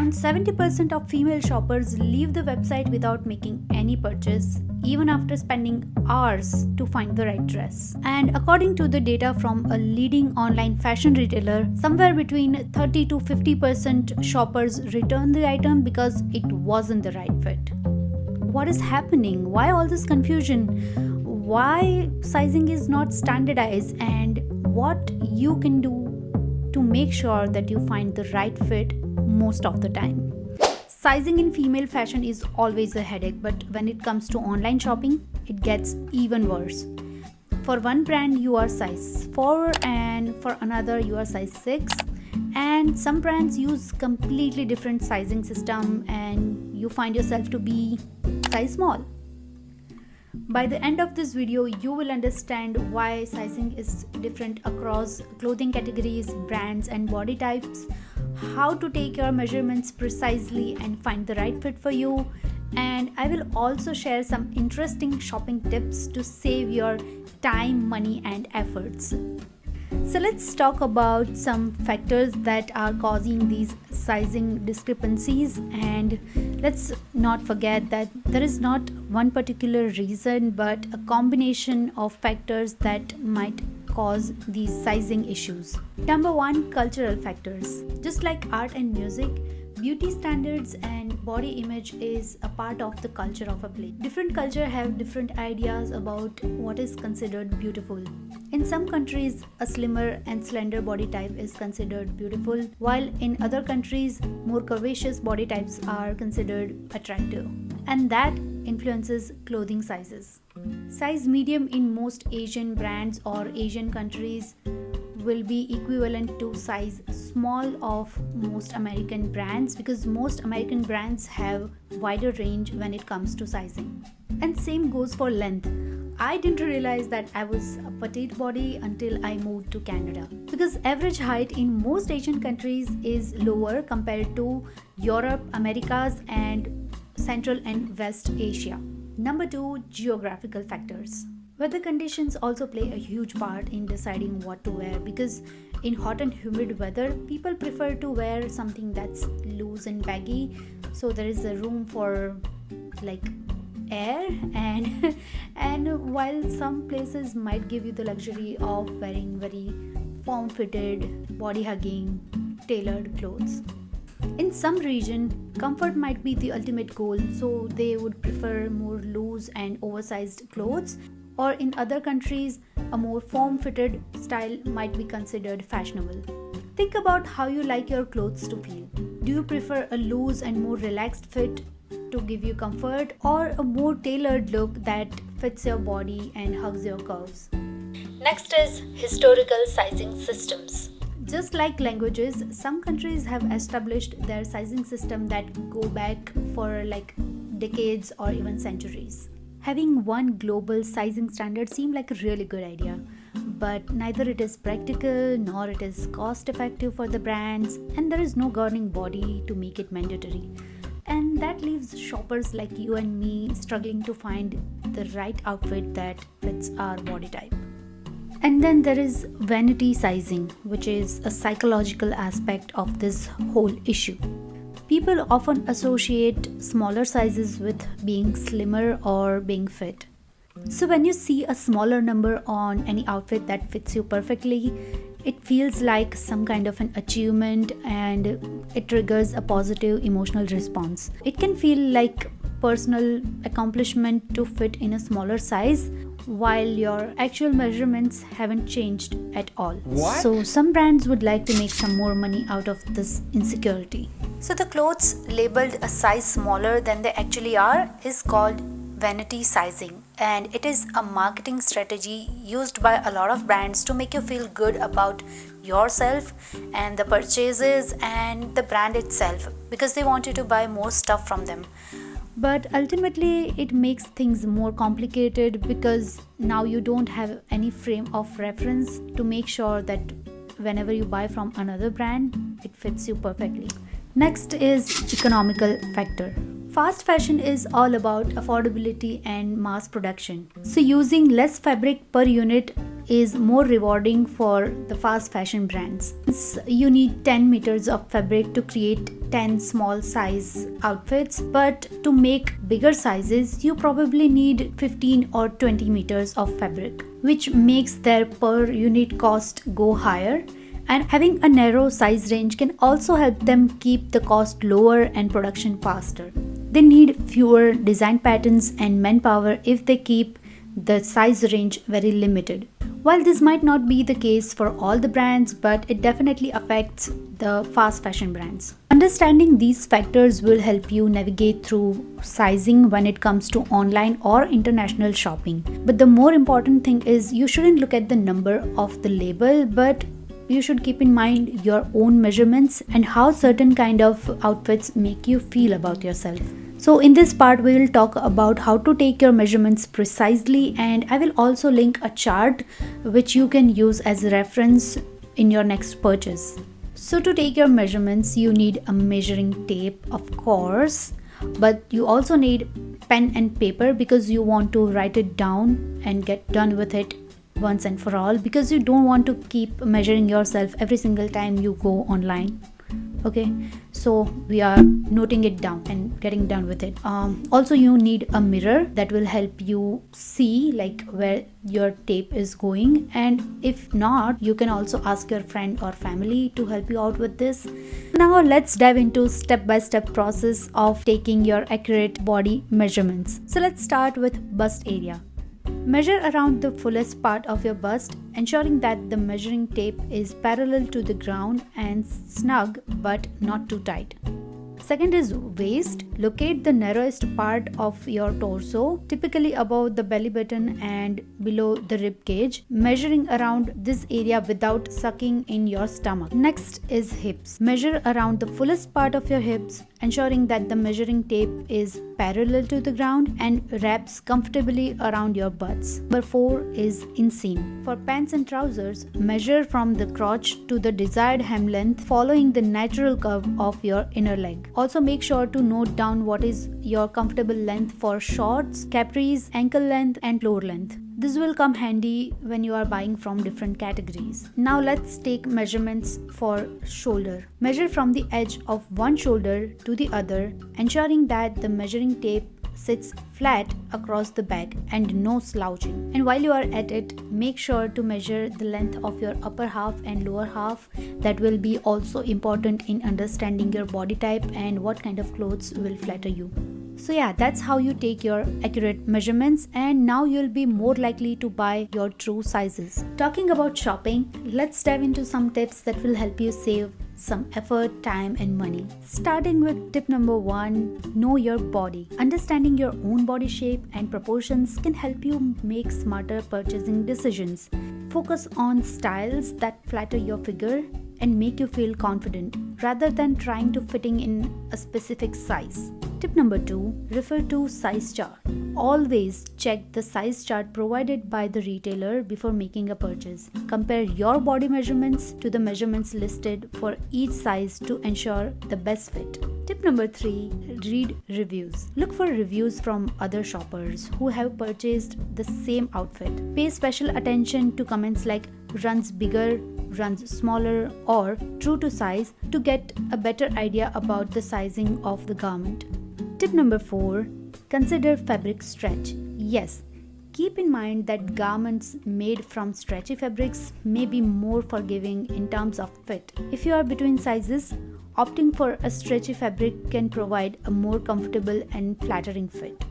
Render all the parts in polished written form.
Around 70% of female shoppers leave the website without making any purchase, even after spending hours to find the right dress. And according to the data from a leading online fashion retailer, somewhere between 30 to 50% shoppers return the item because it wasn't the right fit. What is happening? Why all this confusion? Why sizing is not standardized, and what you can do to make sure that you find the right fit most of the time. Sizing in female fashion is always a headache, but when it comes to online shopping, it gets even worse. For one brand you are size 4 and for another you are size 6, and some brands use completely different sizing system and you find yourself to be size small. By the end of this video, you will understand why sizing is different across clothing categories, brands, and body types, how to take your measurements precisely and find the right fit for you, and I will also share some interesting shopping tips to save your time, money, and efforts. So let's talk about some factors that are causing these sizing discrepancies, and let's not forget that there is not one particular reason but a combination of factors that might cause these sizing issues. Number 1, cultural factors. Just like art and music, beauty standards and body image is a part of the culture of a place. Different cultures have different ideas about what is considered beautiful. In some countries, a slimmer and slender body type is considered beautiful, while in other countries, more curvaceous body types are considered attractive. And that influences clothing sizes. Size medium in most Asian brands or Asian countries will be equivalent to size small of most American brands, because most American brands have wider range when it comes to sizing. And same goes for length. I didn't realize that I was a petite body until I moved to Canada, because average height in most Asian countries is lower compared to Europe, Americas, and Central and West Asia. Number 2, geographical factors. Weather conditions also play a huge part in deciding what to wear, because in hot and humid weather, people prefer to wear something that's loose and baggy, so there is a room for like air, and while some places might give you the luxury of wearing very form-fitted, body-hugging, tailored clothes. In some region, comfort might be the ultimate goal, so they would prefer more loose and oversized clothes, or in other countries, a more form-fitted style might be considered fashionable. Think about how you like your clothes to feel. Do you prefer a loose and more relaxed fit to give you comfort, or a more tailored look that fits your body and hugs your curves? Next is historical sizing systems. Just like languages, some countries have established their sizing system that go back for like decades or even centuries. Having one global sizing standard seemed like a really good idea, but neither it is practical nor it is cost effective for the brands, and there is no governing body to make it mandatory. And that leaves shoppers like you and me struggling to find the right outfit that fits our body type. And then there is vanity sizing, which is a psychological aspect of this whole issue. People often associate smaller sizes with being slimmer or being fit. So when you see a smaller number on any outfit that fits you perfectly, it feels like some kind of an achievement, and it triggers a positive emotional response. It can feel like personal accomplishment to fit in a smaller size, while your actual measurements haven't changed at all. What? So some brands would like to make some more money out of this insecurity. So the clothes labeled a size smaller than they actually are is called vanity sizing, and it is a marketing strategy used by a lot of brands to make you feel good about yourself and the purchases and the brand itself, because they want you to buy more stuff from them. But ultimately it makes things more complicated, because now you don't have any frame of reference to make sure that whenever you buy from another brand, it fits you perfectly. Next is economical factor. Fast fashion is all about affordability and mass production. So using less fabric per unit is more rewarding for the fast fashion brands. You need 10 meters of fabric to create 10 small size outfits, but to make bigger sizes you probably need 15 or 20 meters of fabric, which makes their per unit cost go higher. And having a narrow size range can also help them keep the cost lower and production faster. They need fewer design patterns and manpower if they keep the size range very limited. While this might not be the case for all the brands, but it definitely affects the fast fashion brands. Understanding these factors will help you navigate through sizing when it comes to online or international shopping. But the more important thing is you shouldn't look at the number of the label, but you should keep in mind your own measurements and how certain kind of outfits make you feel about yourself. So in this part we will talk about how to take your measurements precisely, and I will also link a chart which you can use as a reference in your next purchase. So to take your measurements you need a measuring tape, of course, but you also need pen and paper because you want to write it down and get done with it once and for all, because you don't want to keep measuring yourself every single time you go online. Okay, so we are noting it down and getting done with it. Also you need a mirror that will help you see like where your tape is going, and if not you can also ask your friend or family to help you out with this. Now let's dive into step-by-step process of taking your accurate body measurements. So let's start with bust area. Measure around the fullest part of your bust, ensuring that the measuring tape is parallel to the ground and snug but not too tight. Second is waist. Locate the narrowest part of your torso, typically above the belly button and below the rib cage, measuring around this area without sucking in your stomach. Next is hips. Measure around the fullest part of your hips, ensuring that the measuring tape is parallel to the ground and wraps comfortably around your butts. Number 4 is inseam. For pants and trousers, measure from the crotch to the desired hem length, following the natural curve of your inner leg. Also make sure to note down what is your comfortable length for shorts, capris, ankle length and floor length. This will come handy when you are buying from different categories. Now let's take measurements for shoulder. Measure from the edge of one shoulder to the other, ensuring that the measuring tape sits flat across the back and no slouching. And while you are at it, make sure to measure the length of your upper half and lower half. That will be also important in understanding your body type and what kind of clothes will flatter you. So yeah, that's how you take your accurate measurements, and now you'll be more likely to buy your true sizes. Talking about shopping, let's dive into some tips that will help you save some effort, time and money. Starting with tip number 1, know your body. Understanding your own body shape and proportions can help you make smarter purchasing decisions. Focus on styles that flatter your figure and make you feel confident, rather than trying to fitting in a specific size. Tip number 2, refer to size chart. Always check the size chart provided by the retailer before making a purchase. Compare your body measurements to the measurements listed for each size to ensure the best fit. Tip number 3, read reviews. Look for reviews from other shoppers who have purchased the same outfit. Pay special attention to comments like runs bigger, runs smaller or true to size to get a better idea about the sizing of the garment. Tip number 4, consider fabric stretch. Yes, keep in mind that garments made from stretchy fabrics may be more forgiving in terms of fit. If you are between sizes, opting for a stretchy fabric can provide a more comfortable and flattering fit.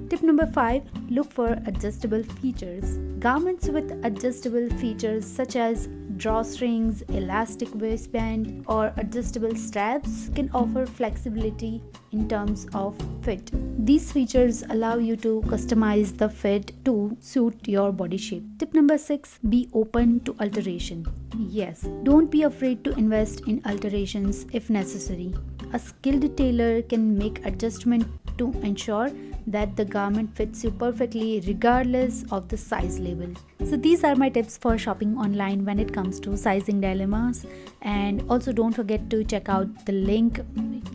Tip number 5, look for adjustable features. Garments with adjustable features such as drawstrings, elastic waistband, or adjustable straps can offer flexibility in terms of fit. These features allow you to customize the fit to suit your body shape. Tip number 6, be open to alteration. Yes, don't be afraid to invest in alterations if necessary. A skilled tailor can make adjustment to ensure that the garment fits you perfectly regardless of the size label. So these are my tips for shopping online when it comes to sizing dilemmas. And also don't forget to check out the link.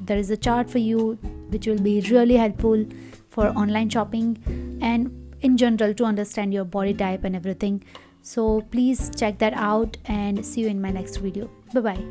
There is a chart for you which will be really helpful for online shopping and in general to understand your body type and everything. So please check that out and see you in my next video. Bye bye.